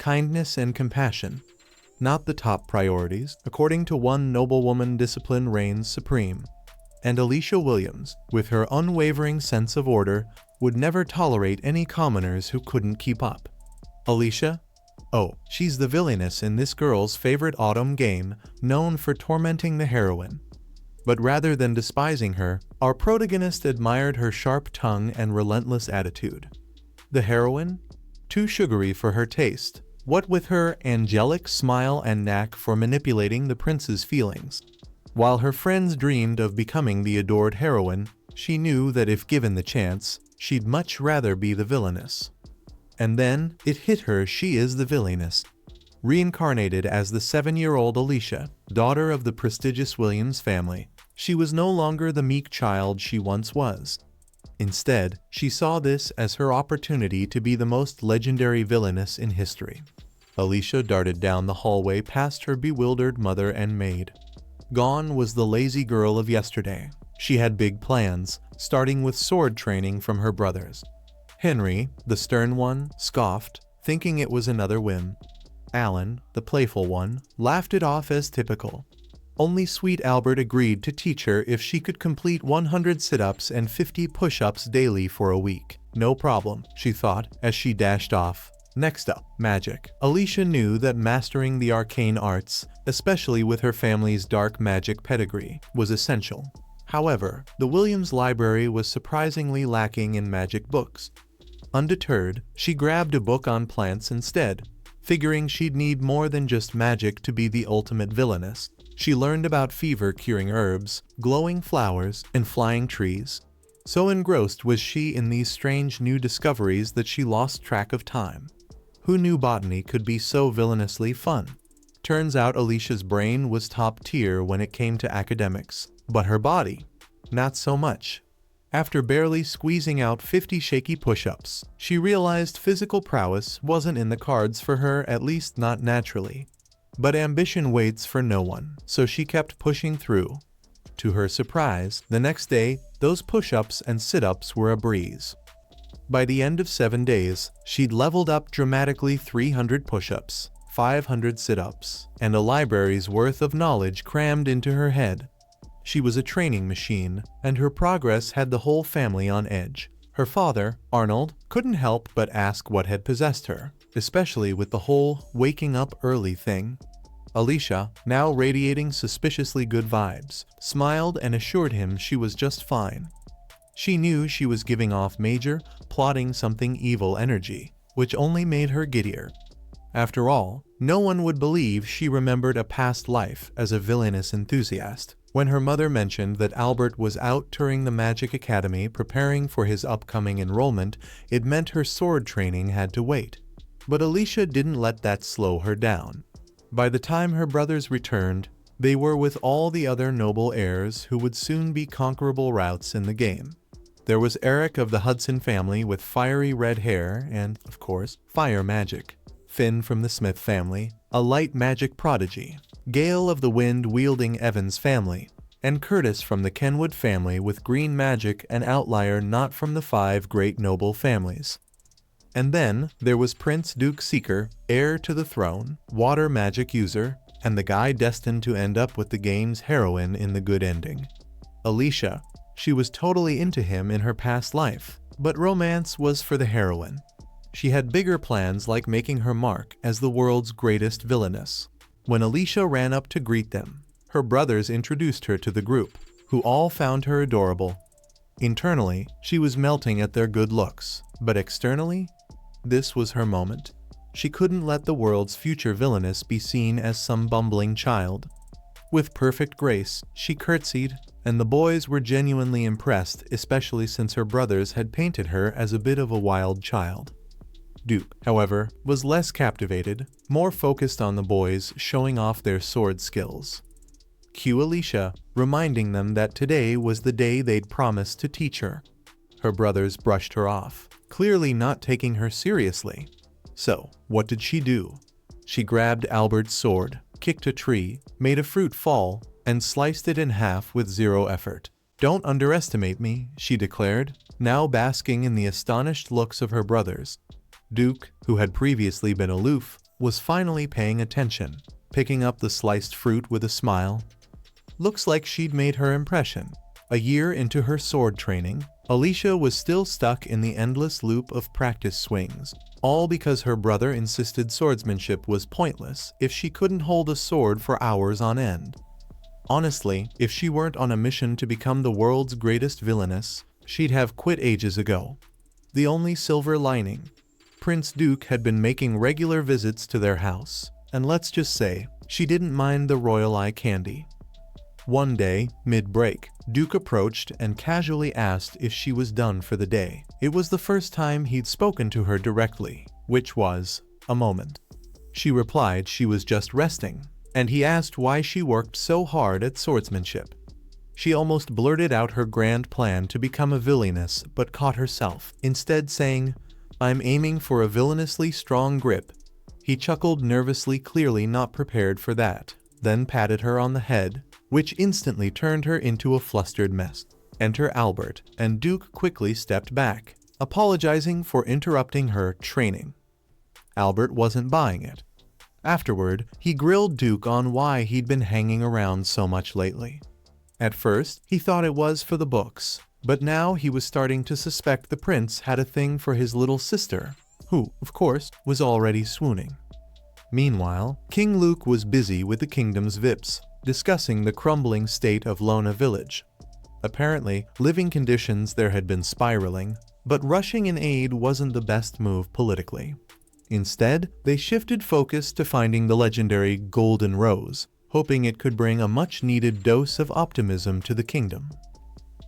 kindness and compassion. Not the top priorities. According to one noblewoman, discipline reigns supreme. And Alicia Williams, with her unwavering sense of order, would never tolerate any commoners who couldn't keep up. Alicia? Oh, she's the villainess in this girl's favorite autumn game, known for tormenting the heroine. But rather than despising her, our protagonist admired her sharp tongue and relentless attitude. The heroine? Too sugary for her taste, what with her angelic smile and knack for manipulating the prince's feelings. While her friends dreamed of becoming the adored heroine, she knew that if given the chance, she'd much rather be the villainess. And then, it hit her, she is the villainess. Reincarnated as the 7-year-old Alicia, daughter of the prestigious Williams family, she was no longer the meek child she once was. Instead, she saw this as her opportunity to be the most legendary villainess in history. Alicia darted down the hallway past her bewildered mother and maid. Gone was the lazy girl of yesterday. She had big plans, starting with sword training from her brothers. Henry, the stern one, scoffed, thinking it was another whim. Alan, the playful one, laughed it off as typical. Only sweet Albert agreed to teach her if she could complete 100 sit-ups and 50 push-ups daily for a week. No problem, she thought, as she dashed off. Next up, magic. Alicia knew that mastering the arcane arts, especially with her family's dark magic pedigree, was essential. However, the Williams library was surprisingly lacking in magic books. Undeterred, she grabbed a book on plants instead, figuring she'd need more than just magic to be the ultimate villainess. She learned about fever-curing herbs, glowing flowers, and flying trees. So engrossed was she in these strange new discoveries that she lost track of time. Who knew botany could be so villainously fun? Turns out Alicia's brain was top tier when it came to academics, but her body, not so much. After barely squeezing out 50 shaky push-ups, she realized physical prowess wasn't in the cards for her, at least not naturally. But ambition waits for no one, so she kept pushing through. To her surprise, the next day, those push-ups and sit-ups were a breeze. By the end of 7 days, she'd leveled up dramatically: 300 push-ups, 500 sit-ups, and a library's worth of knowledge crammed into her head. She was a training machine, and her progress had the whole family on edge. Her father, Arnold, couldn't help but ask what had possessed her, especially with the whole waking up early thing. Alicia, now radiating suspiciously good vibes, smiled and assured him she was just fine. She knew she was giving off major, plotting something evil energy, which only made her giddier. After all, no one would believe she remembered a past life as a villainous enthusiast. When her mother mentioned that Albert was out touring the Magic Academy preparing for his upcoming enrollment, it meant her sword training had to wait. But Alicia didn't let that slow her down. By the time her brothers returned, they were with all the other noble heirs who would soon be conquerable routes in the game. There was Eric of the Hudson family with fiery red hair and, of course, fire magic. Finn from the Smith family, a light magic prodigy. Gale of the wind-wielding Evans family, and Curtis from the Kenwood family with green magic, an outlier not from the 5 great noble families. And then there was Prince Duke Seeker, heir to the throne, water magic user, and the guy destined to end up with the game's heroine in the good ending. Alicia. She was totally into him in her past life, but romance was for the heroine. She had bigger plans, like making her mark as the world's greatest villainess. When Alicia ran up to greet them, her brothers introduced her to the group, who all found her adorable. Internally, she was melting at their good looks, but externally, this was her moment. She couldn't let the world's future villainess be seen as some bumbling child. With perfect grace, she curtsied, and the boys were genuinely impressed, especially since her brothers had painted her as a bit of a wild child. Duke, however, was less captivated, more focused on the boys showing off their sword skills. Cue Alicia, reminding them that today was the day they'd promised to teach her. Her brothers brushed her off, clearly not taking her seriously. So, what did she do? She grabbed Albert's sword, kicked a tree, made a fruit fall, and sliced it in half with zero effort. "Don't underestimate me," she declared, now basking in the astonished looks of her brothers. Duke, who had previously been aloof, was finally paying attention, picking up the sliced fruit with a smile. Looks like she'd made her impression. A year into her sword training, Alicia was still stuck in the endless loop of practice swings, all because her brother insisted swordsmanship was pointless if she couldn't hold a sword for hours on end. Honestly, if she weren't on a mission to become the world's greatest villainess, she'd have quit ages ago. The only silver lining: Prince Duke had been making regular visits to their house, and let's just say, she didn't mind the royal eye candy. One day, mid-break, Duke approached and casually asked if she was done for the day. It was the first time he'd spoken to her directly, which was a moment. She replied she was just resting, and he asked why she worked so hard at swordsmanship. She almost blurted out her grand plan to become a villainess, but caught herself, instead saying, "I'm aiming for a villainously strong grip." He chuckled nervously, clearly not prepared for that, then patted her on the head, which instantly turned her into a flustered mess. Enter Albert, and Duke quickly stepped back, apologizing for interrupting her training. Albert wasn't buying it. Afterward, he grilled Duke on why he'd been hanging around so much lately. At first, he thought it was for the books, but now he was starting to suspect the prince had a thing for his little sister, who, of course, was already swooning. Meanwhile, King Luke was busy with the kingdom's VIPs, discussing the crumbling state of Lona Village. Apparently, living conditions there had been spiraling, but rushing in aid wasn't the best move politically. Instead, they shifted focus to finding the legendary Golden Rose, hoping it could bring a much-needed dose of optimism to the kingdom.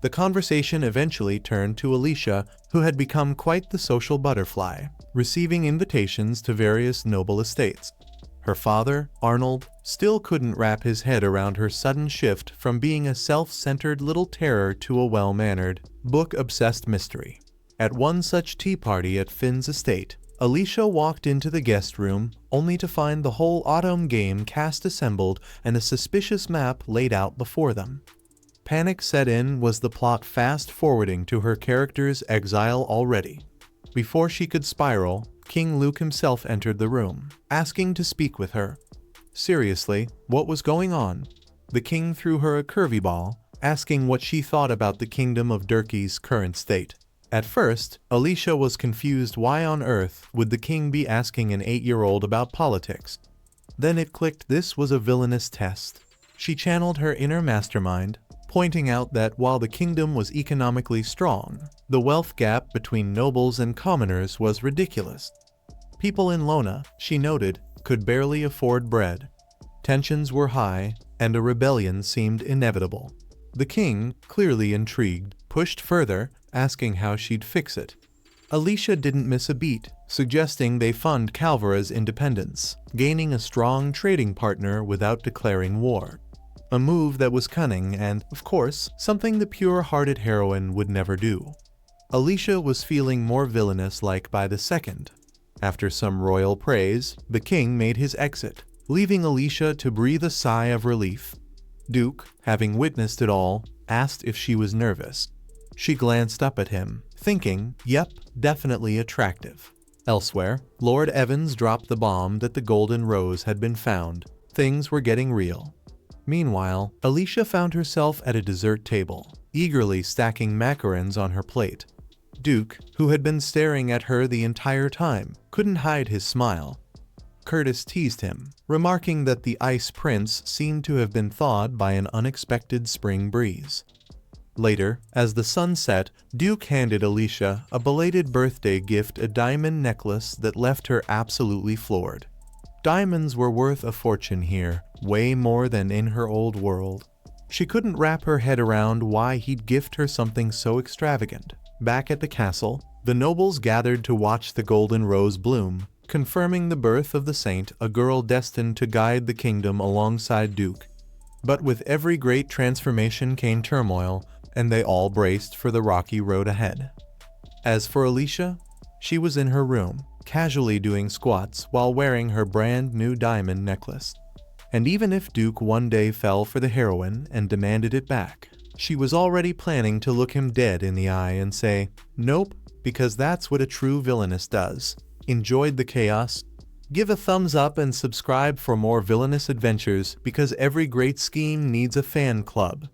The conversation eventually turned to Alicia, who had become quite the social butterfly, receiving invitations to various noble estates. Her father, Arnold, still couldn't wrap his head around her sudden shift from being a self-centered little terror to a well-mannered, book-obsessed mystery. At one such tea party at Finn's estate, Alicia walked into the guest room, only to find the whole autumn game cast assembled and a suspicious map laid out before them. Panic set in. Was the plot fast-forwarding to her character's exile already? Before she could spiral, King Luke himself entered the room, asking to speak with her. Seriously, what was going on? The king threw her a curveball, asking what she thought about the kingdom of Durkee's current state. At first, Alicia was confused. Why on earth would the king be asking an 8-year-old about politics? Then it clicked, this was a villainous test. She channeled her inner mastermind, pointing out that while the kingdom was economically strong, the wealth gap between nobles and commoners was ridiculous. People in Lona, she noted, could barely afford bread. Tensions were high, and a rebellion seemed inevitable. The king, clearly intrigued, pushed further, asking how she'd fix it. Alicia didn't miss a beat, suggesting they fund Calvara's independence, gaining a strong trading partner without declaring war. A move that was cunning and, of course, something the pure-hearted heroine would never do. Alicia was feeling more villainous-like by the second. After some royal praise, the king made his exit, leaving Alicia to breathe a sigh of relief. Duke, having witnessed it all, asked if she was nervous. She glanced up at him, thinking, yep, definitely attractive. Elsewhere, Lord Evans dropped the bomb that the Golden Rose had been found. Things were getting real. Meanwhile, Alicia found herself at a dessert table, eagerly stacking macarons on her plate. Duke, who had been staring at her the entire time, couldn't hide his smile. Curtis teased him, remarking that the Ice Prince seemed to have been thawed by an unexpected spring breeze. Later, as the sun set, Duke handed Alicia a belated birthday gift, a diamond necklace that left her absolutely floored. Diamonds were worth a fortune here, way more than in her old world. She couldn't wrap her head around why he'd gift her something so extravagant. Back at the castle, the nobles gathered to watch the Golden Rose bloom, confirming the birth of the saint, a girl destined to guide the kingdom alongside Duke. But with every great transformation came turmoil, and they all braced for the rocky road ahead. As for Alicia, she was in her room, casually doing squats while wearing her brand new diamond necklace. And even if Duke one day fell for the heroine and demanded it back, she was already planning to look him dead in the eye and say, nope, because that's what a true villainess does. Enjoyed the chaos? Give a thumbs up and subscribe for more villainous adventures because every great scheme needs a fan club.